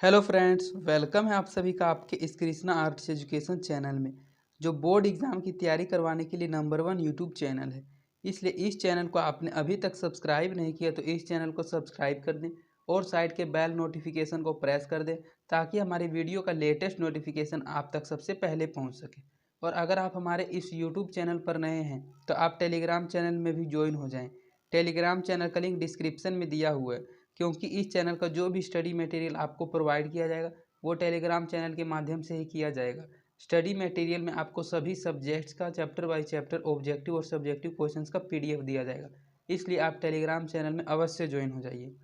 Hello friends, welcome है आप सभी का आपके इस कृष्णा आर्ट्स एजुकेशन चैनल में, जो बोर्ड एग्ज़ाम की तैयारी करवाने के लिए नंबर 1 यूट्यूब चैनल है। इसलिए इस चैनल को आपने अभी तक सब्सक्राइब नहीं किया तो इस चैनल को सब्सक्राइब कर दें और साइड के बेल नोटिफिकेशन को प्रेस कर दें ताकि हमारी वीडियो का लेटेस्ट नोटिफिकेशन आप तक सबसे पहले पहुँच सके। और अगर आप हमारे इस यूट्यूब चैनल पर नए हैं तो आप टेलीग्राम चैनल में भी ज्वाइन हो जाएँ। टेलीग्राम चैनल का लिंक डिस्क्रिप्शन में दिया हुआ है, क्योंकि इस चैनल का जो भी स्टडी मटेरियल आपको प्रोवाइड किया जाएगा वो टेलीग्राम चैनल के माध्यम से ही किया जाएगा। स्टडी मटेरियल में आपको सभी सब्जेक्ट्स का चैप्टर बाय चैप्टर ऑब्जेक्टिव और सब्जेक्टिव क्वेश्चंस का पीडीएफ दिया जाएगा, इसलिए आप टेलीग्राम चैनल में अवश्य ज्वाइन हो जाइए।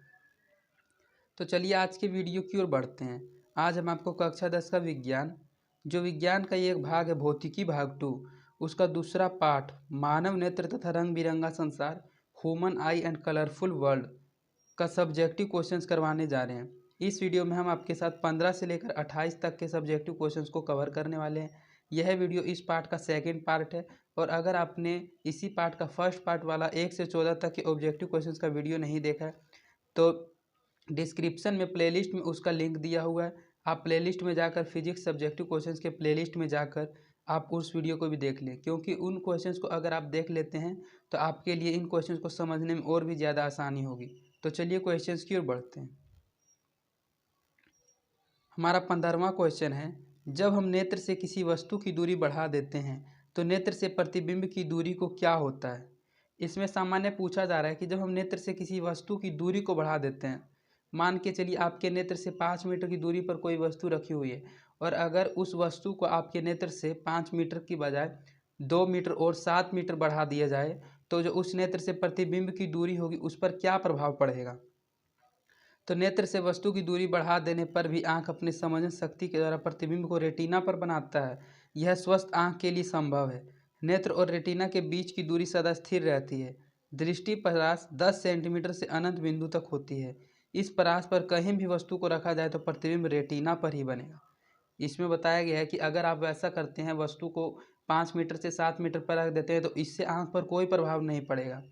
तो चलिए आज के वीडियो की ओर बढ़ते हैं। आज हम आपको कक्षा 10 का विज्ञान का ये एक भाग है भौतिकी भाग 2, उसका दूसरा पार्ट मानव नेत्र तथा रंग बिरंगा संसार, human I and colourful world का सब्जेक्टिव क्वेश्चंस करवाने जा रहे हैं। इस वीडियो में हम आपके साथ 15 से लेकर 28 तक के सब्जेक्टिव क्वेश्चंस को कवर करने वाले हैं। यह वीडियो इस पार्ट का सेकंड पार्ट है, और अगर आपने इसी पार्ट का फर्स्ट पार्ट वाला 1 से 14 तक के ऑब्जेक्टिव क्वेश्चंस का वीडियो नहीं देखा है तो डिस्क्रिप्शन में प्लेलिस्ट में उसका लिंक दिया हुआ है। आप प्लेलिस्ट में जाकर फिजिक्स सब्जेक्टिव क्वेश्चंस के प्लेलिस्ट में जाकर आप उस वीडियो को भी देख लें, क्योंकि उन क्वेश्चंस को अगर आप देख लेते हैं तो आपके लिए इन क्वेश्चंस को समझने में और भी ज़्यादा आसानी होगी। तो चलिए क्वेश्चंस की ओर बढ़ते हैं। हमारा 15वां क्वेश्चन है, जब हम नेत्र से किसी वस्तु की दूरी बढ़ा देते हैं तो नेत्र से प्रतिबिंब की दूरी को क्या होता है। इसमें सामान्य पूछा जा रहा है कि जब हम नेत्र से किसी वस्तु की दूरी को बढ़ा देते हैं, मान के चलिए आपके नेत्र से 5 मीटर की दूरी पर कोई वस्तु रखी हुई है, और अगर उस वस्तु को आपके नेत्र से 5 मीटर की बजाय 2 मीटर और 7 मीटर बढ़ा दिया जाए तो जो उस नेत्र से प्रतिबिंब की दूरी होगी उस पर क्या प्रभाव पड़ेगा। तो नेत्र से वस्तु की दूरी बढ़ा देने पर भी आंख अपने समझन शक्ति के द्वारा प्रतिबिंब को रेटिना पर बनाता है। यह स्वस्थ आंख के लिए संभव है। नेत्र और रेटिना के बीच की दूरी सदा स्थिर रहती है। दृष्टि परास 10 सेंटीमीटर से अनंत बिंदु तक होती है। इस परास पर कहीं भी वस्तु को रखा जाए तो प्रतिबिंब रेटिना पर ही बनेगा। इसमें बताया गया है कि अगर आप वैसा करते हैं, वस्तु को 5 मीटर से 7 मीटर पर रख देते हैं तो इससे आंख पर कोई प्रभाव नहीं पड़ेगा,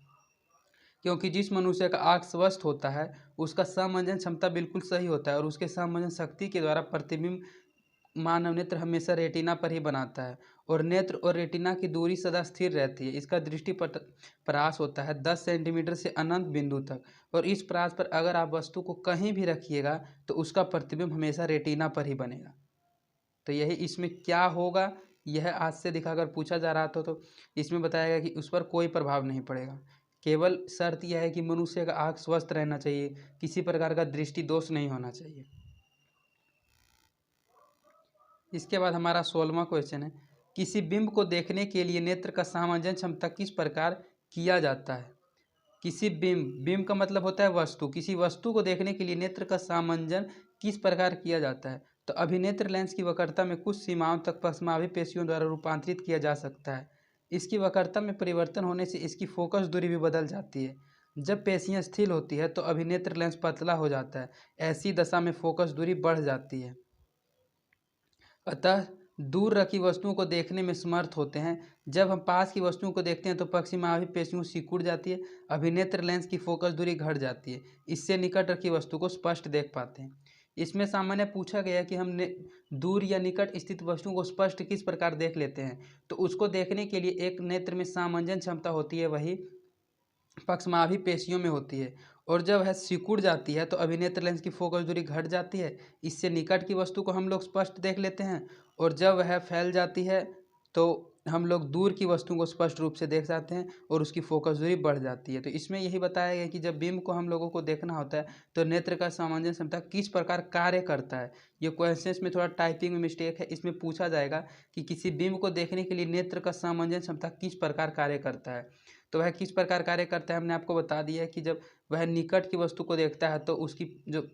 क्योंकि जिस मनुष्य का आँख स्वस्थ होता है उसका समंजन क्षमता बिल्कुल सही होता है, और उसके समंजन शक्ति के द्वारा प्रतिबिंब मानव नेत्र हमेशा रेटिना पर ही बनाता है, और नेत्र और रेटिना की दूरी सदा स्थिर रहती है। इसका दृष्टि परास होता है 10 सेंटीमीटर से अनंत बिंदु तक, और इस परास पर अगर आप वस्तु को कहीं भी रखिएगा तो उसका प्रतिबिंब हमेशा रेटिना पर ही बनेगा। तो यही इसमें क्या होगा, यह आज से दिखाकर पूछा जा रहा था, तो इसमें बताया गया कि उस पर कोई प्रभाव नहीं पड़ेगा। केवल शर्त यह है कि मनुष्य का आँख स्वस्थ रहना चाहिए, किसी प्रकार का दृष्टि दोष नहीं होना चाहिए। इसके बाद हमारा 16वां क्वेश्चन है, किसी बिंब को देखने के लिए नेत्र का सामंजन क्षमता किस प्रकार किया जाता है। किसी बिंब का मतलब होता है वस्तु, किसी वस्तु को देखने के लिए नेत्र का सामंजन किस प्रकार किया जाता है। तो अभिनेत्र लेंस की वक्रता में कुछ सीमाओं तक पश्चमाभि पेशियों द्वारा रूपांतरित किया जा सकता है। इसकी वक्रता में परिवर्तन होने से इसकी फोकस दूरी भी बदल जाती है। जब पेशियां स्थिर होती है तो अभिनेत्र लेंस पतला हो जाता है। ऐसी दशा में फोकस दूरी बढ़ जाती है, अतः दूर रखी वस्तुओं को देखने में समर्थ होते हैं। जब हम पास की वस्तुओं को देखते हैं तो पश्चिमाभि पेशियों सिकुड़ जाती है, अभिनेत्र लेंस की फोकस दूरी घट जाती है। इससे निकट रखी वस्तु को स्पष्ट देख पाते हैं। इसमें सामान्य पूछा गया है कि हम दूर या निकट स्थित वस्तुओं को स्पष्ट किस प्रकार देख लेते हैं। तो उसको देखने के लिए एक नेत्र में सामंजन क्षमता होती है, वही पश्चमाभि पेशियों में होती है, और जब वह सिकुड़ जाती है तो अभिनेत्र लेंस की फोकस दूरी घट जाती है। इससे निकट की वस्तु को हम लोग स्पष्ट देख लेते हैं, और जब वह फैल जाती है तो हम लोग दूर की वस्तु को स्पष्ट रूप से देख जाते हैं और उसकी फोकस दूरी बढ़ जाती है। तो इसमें यही बताया गया कि जब बिंब को हम लोगों को देखना होता है तो नेत्र का सामंजन क्षमता किस प्रकार कार्य करता है। ये क्वेश्चंस में थोड़ा टाइपिंग में मिस्टेक है, इसमें पूछा जाएगा कि किसी बिंब को देखने के लिए नेत्र का सामंजन क्षमता किस प्रकार कार्य करता है। तो वह किस प्रकार कार्य करता है हमने आपको बता दिया है कि जब वह निकट की वस्तु को देखता है तो उसकी जो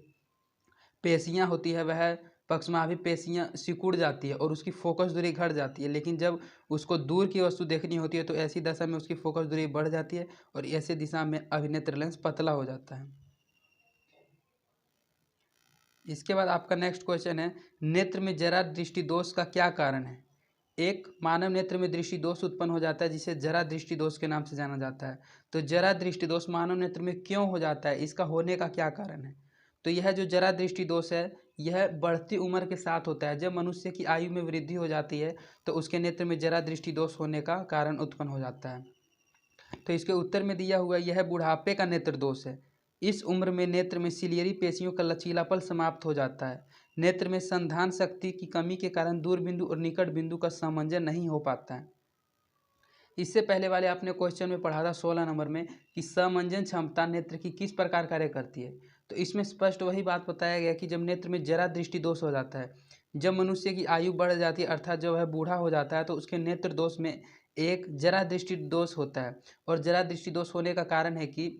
पेशियां होती है वह पश्चमाभि पेशियां सिकुड़ जाती है और उसकी फोकस दूरी घट जाती है। लेकिन जब उसको दूर की वस्तु देखनी होती है तो ऐसी दशा में उसकी फोकस दूरी बढ़ जाती है, और ऐसे दिशा में अभिनेत्र लेंस पतला हो जाता है। इसके बाद आपका नेक्स्ट क्वेश्चन है, नेत्र में जरा दृष्टि दोष का क्या कारण है। एक मानव नेत्र में दृष्टि दोष उत्पन्न हो जाता है जिसे जरा दृष्टि दोष के नाम से जाना जाता है। तो जरा दृष्टि दोष मानव नेत्र में क्यों हो जाता है, इसका होने का क्या कारण है। तो यह जो जरा दृष्टि दोष है यह बढ़ती उम्र के साथ होता है। जब मनुष्य की आयु में वृद्धि हो जाती है तो उसके नेत्र में जरा दृष्टि दोष होने का कारण उत्पन्न हो जाता है। तो इसके उत्तर में दिया हुआ यह बुढ़ापे का नेत्र दोष है। इस उम्र में नेत्र में सिलियरी पेशियों का लचीलापन समाप्त हो जाता है। नेत्र में संधान शक्ति की कमी के कारण दूर बिंदु और निकट बिंदु का सामंजस्य नहीं हो पाता है। इससे पहले वाले आपने क्वेश्चन में पढ़ा था 16 नंबर में कि समंजन क्षमता नेत्र की किस प्रकार कार्य करती है। तो इसमें स्पष्ट वही बात बताया गया कि जब नेत्र में जरा दृष्टि दोष हो जाता है, जब मनुष्य की आयु बढ़ जाती है अर्थात जब वह बूढ़ा हो जाता है तो उसके नेत्र दोष में एक जरा दृष्टि दोष होता है। और जरा दृष्टि दोष होने का कारण है कि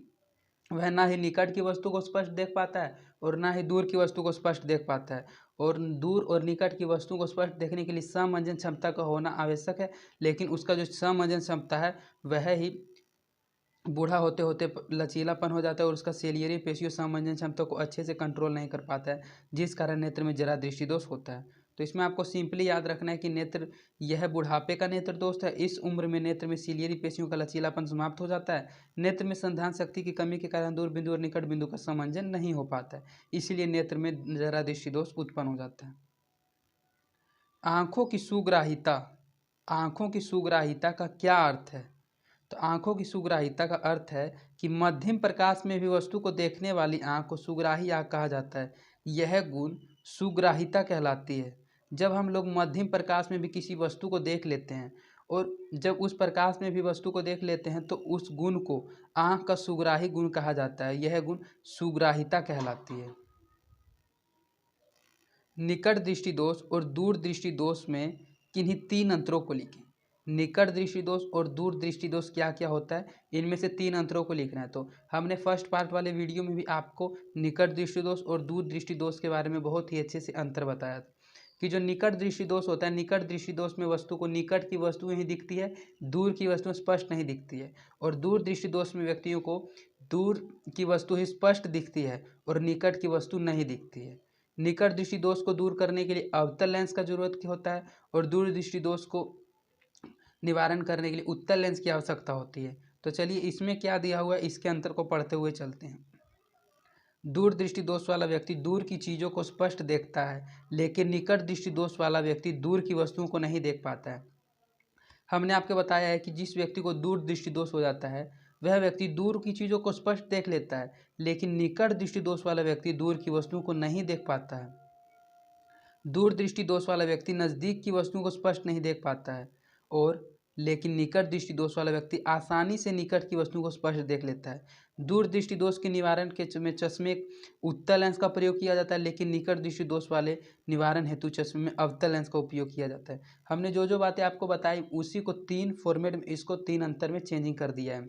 वह ना ही निकट की वस्तु को स्पष्ट देख पाता है और ना ही दूर की वस्तु को स्पष्ट देख पाता है। और दूर और निकट की वस्तु को स्पष्ट देखने के लिए समंजन क्षमता का होना आवश्यक है, लेकिन उसका जो समंजन क्षमता है वह ही बूढ़ा होते होते लचीलापन हो जाता है और उसका सेलियरी पेशियों समंजन क्षमता को अच्छे से कंट्रोल नहीं कर पाता है, जिस कारण नेत्र में जरा दृष्टि दोष होता है। तो इसमें आपको सिंपली याद रखना है कि नेत्र यह बुढ़ापे का नेत्र दोष है। इस उम्र में नेत्र में सिलियरी पेशियों का लचीलापन समाप्त हो जाता है। नेत्र में संधान शक्ति की कमी के कारण दूर बिंदु और निकट बिंदु का समंजन नहीं हो पाता है, इसीलिए नेत्र में जरा दृष्टि दोष उत्पन्न हो जाता है। आँखों की सुग्राहिता, आँखों की सुग्राहिता का क्या अर्थ है? तो आँखों की सुग्राहिता का अर्थ है कि मध्यम प्रकाश में भी वस्तु को देखने वाली आँख को सुग्राही आँख कहा जाता है। यह गुण सुग्राहिता कहलाती है। जब हम लोग मध्यम प्रकाश में भी किसी वस्तु को देख लेते हैं और जब उस प्रकाश में भी वस्तु को देख लेते हैं तो उस गुण को आँख का सुग्राही गुण कहा जाता है। यह गुण सुग्राहिता कहलाती है। निकट दृष्टि दोष और दूर दृष्टि दोष में किन्हीं 3 अंतरों को लिखें। निकट दृष्टि दोष और दूर दृष्टि दोष क्या क्या होता है, इनमें से 3 अंतरों को लिखना है। तो हमने फर्स्ट पार्ट वाले वीडियो में भी आपको निकट दृष्टि दोष और दूर दृष्टि दोष के बारे में बहुत ही अच्छे से अंतर बताया था कि जो निकट दृष्टि दोष होता है, निकट दृष्टि दोष में वस्तु को निकट की वस्तु ही दिखती है, दूर की वस्तु स्पष्ट नहीं दिखती है। और दूर दृष्टि दोष में व्यक्तियों को दूर की वस्तु ही स्पष्ट दिखती है और निकट की वस्तु नहीं दिखती है। निकट दृष्टि दोष को दूर करने के लिए अवतल लेंस का जरूरत होता है और दूर दृष्टि दोष को निवारण करने के लिए उत्तल लेंस की आवश्यकता होती है। तो चलिए इसमें क्या दिया हुआ है इसके अंतर को पढ़ते हुए चलते हैं। दूर दृष्टि दोष वाला व्यक्ति दूर की चीज़ों को स्पष्ट देखता है, लेकिन निकट दृष्टि दोष वाला व्यक्ति दूर की वस्तुओं को नहीं देख पाता है। हमने आपको बताया है कि जिस व्यक्ति को दूर दृष्टि दोष हो जाता है वह व्यक्ति दूर की चीज़ों को स्पष्ट देख लेता है, लेकिन निकट दृष्टि दोष वाला व्यक्ति दूर की वस्तुओं को नहीं देख पाता है। दूर दृष्टि दोष वाला व्यक्ति नज़दीक की वस्तुओं को स्पष्ट नहीं देख पाता है और लेकिन निकट दृष्टि दोष वाला व्यक्ति आसानी से निकट की वस्तुओं को स्पष्ट देख लेता है। दूर दृष्टि दोष के निवारण के में चश्मे उत्तल लेंस का प्रयोग किया जाता है, लेकिन निकट दृष्टि दोष वाले निवारण हेतु चश्मे में अवतल लेंस का उपयोग किया जाता है। हमने जो जो बातें आपको बताई उसी को 3 फॉर्मेट में, इसको 3 अंतर में चेंजिंग कर दिया है।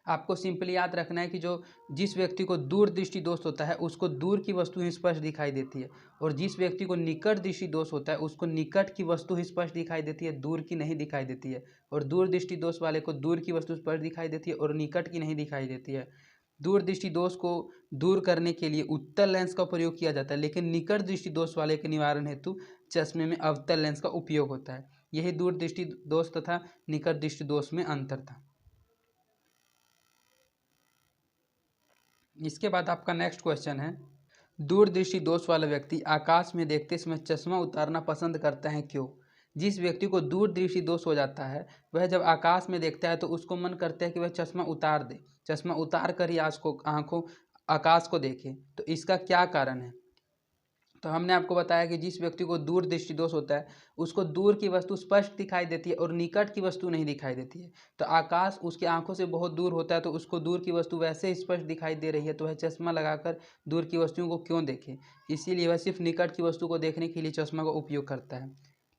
आपको सिंपली याद रखना है कि जो जिस व्यक्ति को दूर दृष्टि दोष होता है उसको दूर की वस्तु ही स्पष्ट दिखाई देती है और जिस व्यक्ति को निकट दृष्टि दोष होता है उसको निकट की वस्तु ही स्पष्ट दिखाई देती है, दूर की नहीं दिखाई देती है। और दूर दृष्टि दोष वाले को दूर की वस्तु स्पष्ट दिखाई देती है और निकट की नहीं दिखाई देती है। दूर दृष्टि दोष को दूर करने के लिए उत्तल लेंस का प्रयोग किया जाता है, लेकिन निकट दृष्टि दोष वाले के निवारण हेतु चश्मे में अवतल लेंस का उपयोग होता है। यही दूर दृष्टि दोष तथा निकट दृष्टि दोष में अंतर था। इसके बाद आपका नेक्स्ट क्वेश्चन है, दूर दृष्टि दोष वाला व्यक्ति आकाश में देखते समय चश्मा उतारना पसंद करता है, क्यों? जिस व्यक्ति को दूर दृष्टि दोष हो जाता है वह जब आकाश में देखता है तो उसको मन करता है कि वह चश्मा उतार दे, चश्मा उतार कर ही आँखों आकाश को देखे। तो इसका क्या कारण है? तो हमने आपको बताया कि जिस व्यक्ति को दूर दृष्टि दोष होता है उसको दूर की वस्तु स्पष्ट दिखाई देती है और निकट की वस्तु नहीं दिखाई देती है। तो आकाश उसकी आंखों से बहुत दूर होता है तो उसको दूर की वस्तु वैसे ही स्पष्ट दिखाई दे रही है, तो वह चश्मा लगाकर दूर की वस्तुओं को क्यों देखे? इसीलिए वह सिर्फ निकट की वस्तु को देखने के लिए चश्मा का उपयोग करता है।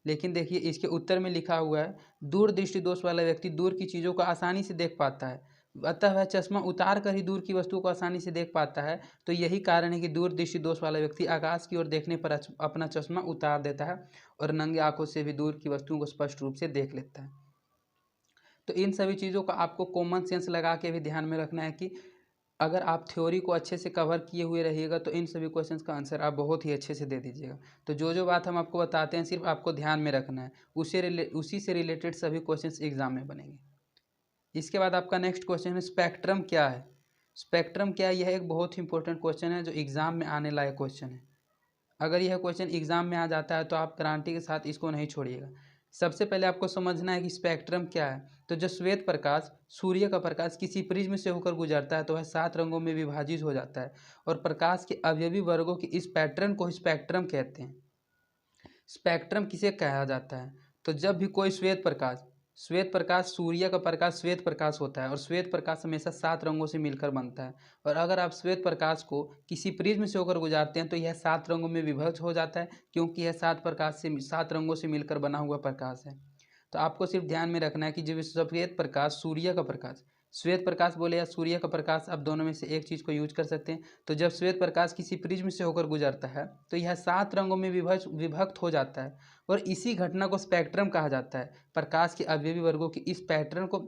लेकिन देखिए इसके उत्तर में लिखा हुआ है, दूर दृष्टि दोष वाला व्यक्ति दूर की चीज़ों को आसानी से देख पाता है, अतः वह चश्मा उतार कर ही दूर की वस्तुओं को आसानी से देख पाता है। तो यही कारण है कि दूर दृष्टि दोष वाला व्यक्ति आकाश की ओर देखने पर अपना चश्मा उतार देता है और नंगे आंखों से भी दूर की वस्तुओं को स्पष्ट रूप से देख लेता है। तो इन सभी चीज़ों का आपको कॉमन सेंस लगा के भी ध्यान में रखना है कि अगर आप थ्योरी को अच्छे से कवर किए हुए रहिएगा तो इन सभी क्वेश्चंस का आंसर आप बहुत ही अच्छे से दे दीजिएगा। तो जो जो बात हम आपको बताते हैं सिर्फ आपको ध्यान में रखना है, उसी से रिलेटेड सभी क्वेश्चंस एग्जाम में बनेंगे। इसके बाद आपका नेक्स्ट क्वेश्चन है, स्पेक्ट्रम क्या है? स्पेक्ट्रम क्या है? यह एक बहुत ही इंपॉर्टेंट क्वेश्चन है जो एग्जाम में आने लायक क्वेश्चन है। अगर यह क्वेश्चन एग्जाम में आ जाता है तो आप गारंटी के साथ इसको नहीं छोड़िएगा। सबसे पहले आपको समझना है कि स्पेक्ट्रम क्या है। तो जो श्वेत प्रकाश, सूर्य का प्रकाश किसी प्रिज्म से होकर गुजरता है तो वह 7 रंगों में विभाजित हो जाता है और प्रकाश के अवयवी वर्गों के इस पैटर्न को स्पेक्ट्रम कहते हैं। स्पेक्ट्रम किसे कहा जाता है? तो जब भी कोई श्वेत प्रकाश सूर्य का प्रकाश श्वेत प्रकाश होता है और श्वेत प्रकाश हमेशा 7 रंगों से मिलकर बनता है। और अगर आप श्वेत प्रकाश को किसी प्रिज्म से होकर गुजारते हैं तो यह 7 रंगों में विभक्त हो जाता है, क्योंकि यह 7 रंगों से मिलकर बना हुआ प्रकाश है। तो आपको सिर्फ ध्यान में रखना है कि जब सफेद प्रकाश, सूर्य का प्रकाश, श्वेत प्रकाश बोले या सूर्य का प्रकाश, आप दोनों में से एक चीज़ को यूज कर सकते हैं। तो जब श्वेत प्रकाश किसी प्रिज्म से होकर गुजरता है तो यह 7 रंगों में विभक्त हो जाता है और इसी घटना को स्पेक्ट्रम कहा जाता है। प्रकाश के अवयवी वर्गों की इस पैटर्न को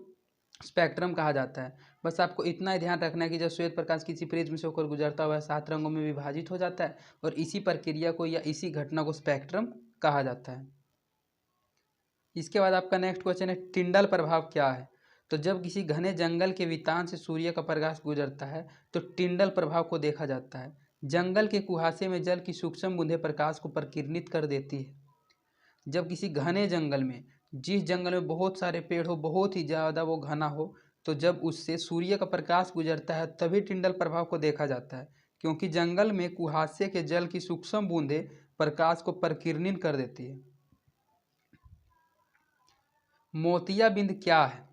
स्पेक्ट्रम कहा जाता है। बस आपको इतना ही ध्यान रखना है कि जब श्वेत प्रकाश किसी प्रिज्म से होकर गुजरता है वह 7 रंगों में विभाजित हो जाता है और इसी प्रक्रिया को या इसी घटना को स्पेक्ट्रम कहा जाता है। इसके बाद आपका नेक्स्ट क्वेश्चन है, टिंडल प्रभाव क्या है? तो जब किसी घने जंगल के वितान से सूर्य का प्रकाश गुजरता है तो टिंडल प्रभाव को देखा जाता है। जंगल के कुहासे में जल की सूक्ष्म बूंदें प्रकाश को प्रकीर्णित कर देती है। जब किसी घने जंगल में, जिस जंगल में बहुत सारे पेड़ हो, बहुत ही ज़्यादा वो घना हो, तो जब उससे सूर्य का प्रकाश गुजरता है तभी टिंडल प्रभाव को देखा जाता है, क्योंकि जंगल में कुहासे के जल की सूक्ष्म बूंदें प्रकाश को प्रकीर्णित कर देती है। मोतियाबिंद क्या है?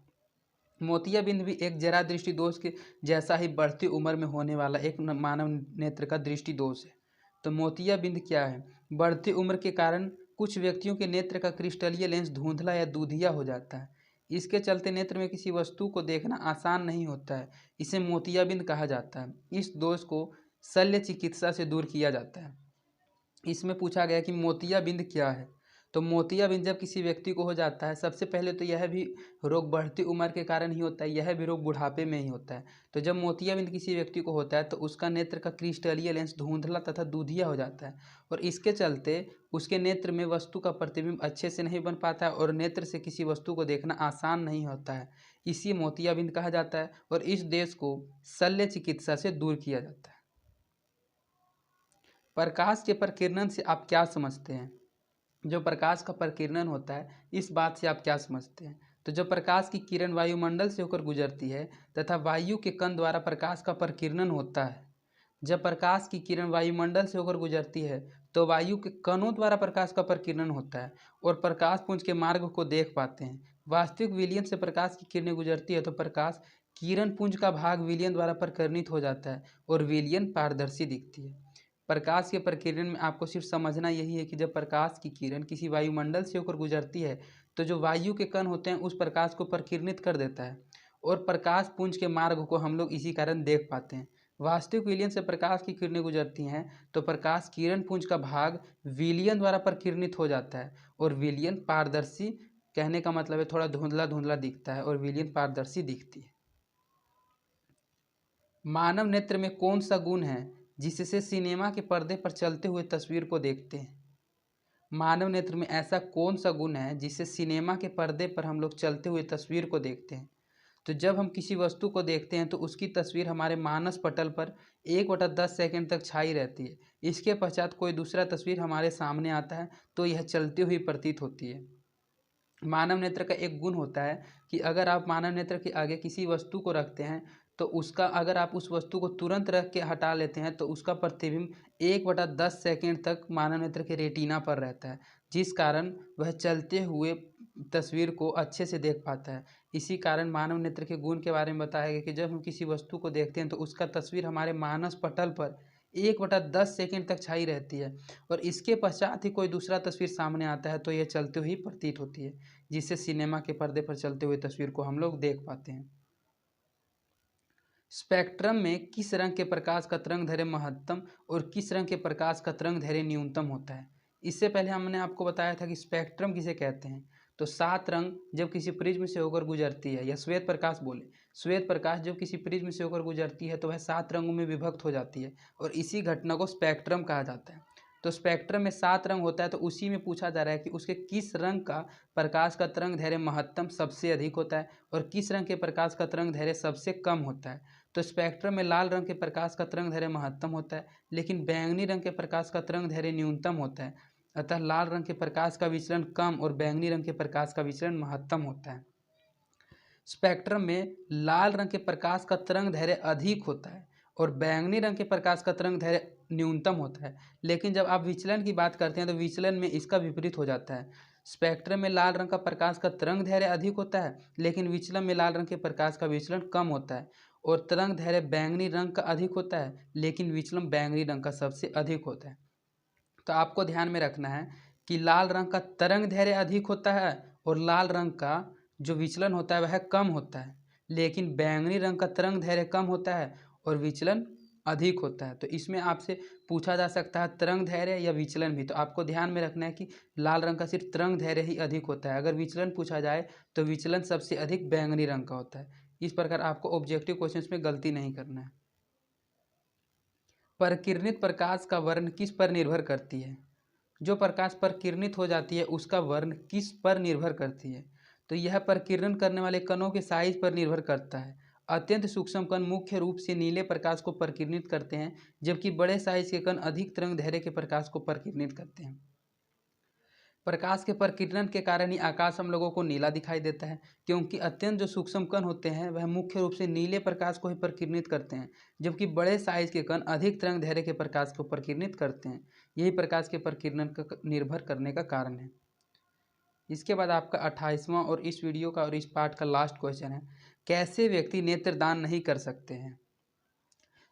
मोतियाबिंद भी एक जरा दृष्टि दोष के जैसा ही बढ़ती उम्र में होने वाला एक मानव नेत्र का दृष्टि दोष है। तो मोतियाबिंद क्या है? बढ़ती उम्र के कारण कुछ व्यक्तियों के नेत्र का क्रिस्टलीय लेंस धुंधला या दूधिया हो जाता है। इसके चलते नेत्र में किसी वस्तु को देखना आसान नहीं होता है। इसे मोतियाबिंद कहा जाता है। इस दोष को शल्य चिकित्सा से दूर किया जाता है। इसमें पूछा गया कि मोतियाबिंद क्या है? तो मोतियाबिंद जब किसी व्यक्ति को हो जाता है, सबसे पहले तो यह भी रोग बढ़ती उम्र के कारण ही होता है, यह भी रोग बुढ़ापे में ही होता है। तो जब मोतियाबिंद किसी व्यक्ति को होता है तो उसका नेत्र का क्रिस्टलीय लेंस धुंधला तथा दूधिया हो जाता है और इसके चलते उसके नेत्र में वस्तु का प्रतिबिंब अच्छे से नहीं बन पाता है और नेत्र से किसी वस्तु को देखना आसान नहीं होता है। इसी मोतियाबिंद कहा जाता है और इस देश को शल्य चिकित्सा से दूर किया जाता है। प्रकाश के प्रकीर्णन से आप क्या समझते हैं? जो प्रकाश का प्रकीर्णन होता है, इस बात से आप क्या समझते हैं? तो जब प्रकाश की किरण वायुमंडल से होकर गुजरती है तथा वायु के कण द्वारा प्रकाश का प्रकीर्णन होता है। जब प्रकाश की किरण वायुमंडल से होकर गुजरती है तो वायु के कणों द्वारा प्रकाश का प्रकीर्णन होता है और प्रकाश पुंज के मार्ग को देख पाते हैं। वास्तविक विलयन से प्रकाश की किरणें गुजरती है तो प्रकाश किरण पुंज का भाग विलयन द्वारा प्रकीर्णित हो जाता है और विलयन पारदर्शी दिखती है। प्रकाश के प्रकीर्णन में आपको सिर्फ समझना यही है कि जब प्रकाश की किरण किसी वायुमंडल से होकर गुजरती है तो जो वायु के कण होते हैं उस प्रकाश को प्रकीर्णित कर देता है और प्रकाश पुंज के मार्ग को हम लोग इसी कारण देख पाते हैं। वास्तविक विलयन से प्रकाश की किरणें गुजरती हैं तो प्रकाश किरण पुंज का भाग विलयन द्वारा प्रकीर्णित हो जाता है और विलयन पारदर्शी, कहने का मतलब है थोड़ा धुंधला धुंधला दिखता है और विलयन पारदर्शी दिखती है। मानव नेत्र में कौन सा गुण है जिससे सिनेमा के पर्दे पर चलते हुए तस्वीर को देखते हैं? मानव नेत्र में ऐसा कौन सा गुण है जिससे सिनेमा के पर्दे पर हम लोग चलते हुए तस्वीर को देखते हैं? तो जब हम किसी वस्तु को देखते हैं तो उसकी तस्वीर हमारे मानस पटल पर 1/10 सेकंड तक छाई रहती है। इसके पश्चात कोई दूसरा तस्वीर हमारे सामने आता है तो यह चलती हुई प्रतीत होती है। मानव नेत्र का एक गुण होता है कि अगर आप मानव नेत्र के आगे किसी वस्तु को रखते हैं तो उसका, अगर आप उस वस्तु को तुरंत रख के हटा लेते हैं तो उसका प्रतिबिंब 1/10 सेकंड तक मानव नेत्र के रेटिना पर रहता है, जिस कारण वह चलते हुए तस्वीर को अच्छे से देख पाता है। इसी कारण मानव नेत्र के गुण के बारे में बताया गया कि जब हम किसी वस्तु को देखते हैं तो उसका तस्वीर हमारे मानस पटल पर 1/10 सेकंड तक छाई रहती है और इसके पश्चात ही कोई दूसरा तस्वीर सामने आता है तो यह चलते हुए प्रतीत होती है, जिससे सिनेमा के पर्दे पर चलते हुए तस्वीर को हम लोग देख पाते हैं। स्पेक्ट्रम में किस रंग के प्रकाश का तरंगदैर्घ्य महत्तम और किस रंग के प्रकाश का तरंगदैर्घ्य न्यूनतम होता है? इससे पहले हमने आपको बताया था कि स्पेक्ट्रम किसे कहते हैं। तो 7 रंग जब किसी प्रिज्म से होकर गुजरती है, या श्वेत प्रकाश बोले, श्वेत प्रकाश जब किसी प्रिज्म से होकर गुजरती है तो वह 7 रंगों में विभक्त हो जाती है और इसी घटना को स्पेक्ट्रम कहा जाता है। तो स्पेक्ट्रम में 7 रंग होता है तो उसी में पूछा जा रहा है कि उसके किस रंग का प्रकाश का तरंगदैर्घ्य महत्तम सबसे अधिक होता है और किस रंग के प्रकाश का तरंगदैर्घ्य सबसे कम होता है। तो स्पेक्ट्रम में लाल रंग के प्रकाश का तरंग दैर्घ्य महत्तम होता है, लेकिन बैंगनी रंग के प्रकाश का तरंग दैर्घ्य न्यूनतम होता है। अतः लाल रंग के प्रकाश का विचलन कम और बैंगनी रंग के प्रकाश का विचलन महत्तम होता है। स्पेक्ट्रम में लाल रंग के प्रकाश का तरंग दैर्घ्य अधिक होता है और बैंगनी रंग के प्रकाश का तरंग दैर्घ्य न्यूनतम होता है, लेकिन जब आप विचलन की बात करते हैं तो विचलन में इसका विपरीत हो जाता है। स्पेक्ट्रम में लाल रंग का प्रकाश का तरंग दैर्घ्य अधिक होता है, लेकिन विचलन में लाल रंग के प्रकाश का विचलन कम होता है, और तरंग दैर्घ्य बैंगनी रंग का अधिक होता है, लेकिन विचलन बैंगनी रंग का सबसे अधिक होता है। तो आपको ध्यान में रखना है कि लाल रंग का तरंग दैर्घ्य अधिक होता है और लाल रंग का जो विचलन होता है वह कम होता है, लेकिन बैंगनी रंग का तरंग दैर्घ्य कम होता है और विचलन अधिक होता है। तो इसमें आपसे पूछा जा सकता है तरंग दैर्घ्य या विचलन भी, तो आपको ध्यान में रखना है कि लाल रंग का सिर्फ तरंग दैर्घ्य ही अधिक होता है। अगर विचलन पूछा जाए तो विचलन सबसे अधिक बैंगनी रंग का होता है। इस प्रकार आपको ऑब्जेक्टिव क्वेश्चंस में गलती नहीं करना है। परिकिरणित प्रकाश का वर्ण किस पर निर्भर करती है? जो प्रकाश परिकिरणित हो जाती है उसका वर्ण किस पर निर्भर करती है? तो यह परिकिरण करने वाले कणों के साइज पर निर्भर करता है। अत्यंत सूक्ष्म कण मुख्य रूप से नीले प्रकाश को परिकिरणित करते हैं, जबकि बड़े साइज के कण अधिक तरंग दैर्घ्य के प्रकाश को परिकिरणित करते हैं। प्रकाश के परिकिरण के कारण ही आकाश हम लोगों को नीला दिखाई देता है, क्योंकि अत्यंत जो सूक्ष्म कण होते हैं वह मुख्य रूप से नीले प्रकाश को ही परिकिरणित करते हैं, जबकि बड़े साइज के कण अधिक तरंग दैर्घ्य के प्रकाश को परिकिरणित करते हैं। यही प्रकाश के परिकिरण का निर्भर करने का कारण है। इसके बाद आपका 28वां और इस वीडियो का और इस पार्ट का लास्ट क्वेश्चन है, कैसे व्यक्ति नेत्रदान नहीं कर सकते हैं?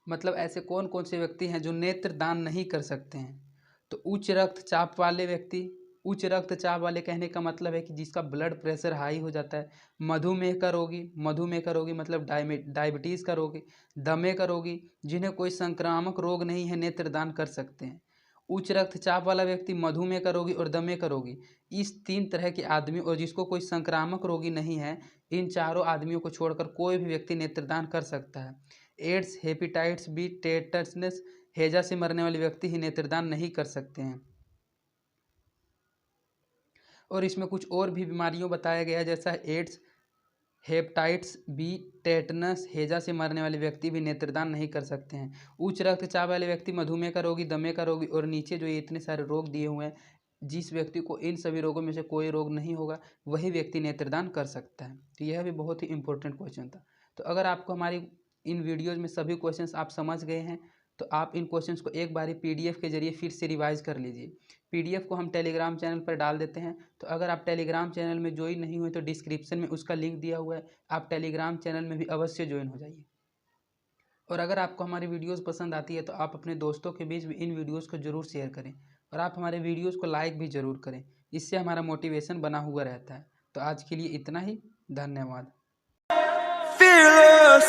मतलब ऐसे कौन कौन से व्यक्ति हैं जो नेत्रदान नहीं कर सकते हैं? तो उच्च रक्तचाप वाले व्यक्ति, उच्च रक्तचाप वाले कहने का मतलब है कि जिसका ब्लड प्रेशर हाई हो जाता है, मधुमेह का रोगी मतलब डायबिटीज़ का रोगी, दमे का रोगी, जिन्हें कोई संक्रामक रोग नहीं है, नेत्रदान कर सकते हैं। उच्च रक्तचाप वाला व्यक्ति, मधुमेह का रोगी और दमे का रोगी, इस 3 तरह के आदमी और जिसको कोई संक्रामक रोगी नहीं है, इन चारों आदमियों को छोड़कर कोई भी व्यक्ति नेत्रदान कर सकता है। एड्स, हेपेटाइटिस बी, टेटनस, हैजा से मरने वाले व्यक्ति ही नेत्रदान नहीं कर सकते हैं। और इसमें कुछ और भी बीमारियों बताया गया है, जैसा एड्स, हेपेटाइटिस बी, टेटनस, हैजा से मरने वाले व्यक्ति भी नेत्रदान नहीं कर सकते हैं। उच्च रक्तचाप वाले व्यक्ति, मधुमेह का रोगी, दमे का रोगी और नीचे जो ये इतने सारे रोग दिए हुए हैं, जिस व्यक्ति को इन सभी रोगों में से कोई रोग नहीं होगा वही व्यक्ति नेत्रदान कर सकता है। तो यह भी बहुत ही इंपॉर्टेंट क्वेश्चन था। तो अगर आपको हमारी इन वीडियोज़ में सभी क्वेश्चंस आप समझ गए हैं तो आप इन क्वेश्चंस को एक बारी PDF के जरिए फिर से रिवाइज कर लीजिए। PDF को हम टेलीग्राम चैनल पर डाल देते हैं, तो अगर आप टेलीग्राम चैनल में ज्वाइन नहीं हुए तो डिस्क्रिप्शन में उसका लिंक दिया हुआ है, आप टेलीग्राम चैनल में भी अवश्य ज्वाइन हो जाइए। और अगर आपको हमारी वीडियोज़ पसंद आती है तो आप अपने दोस्तों के बीच भी इन वीडियोज़ को ज़रूर शेयर करें और आप हमारे वीडियोज़ को लाइक भी ज़रूर करें, इससे हमारा मोटिवेशन बना हुआ रहता है। तो आज के लिए इतना ही, धन्यवाद। Fearless.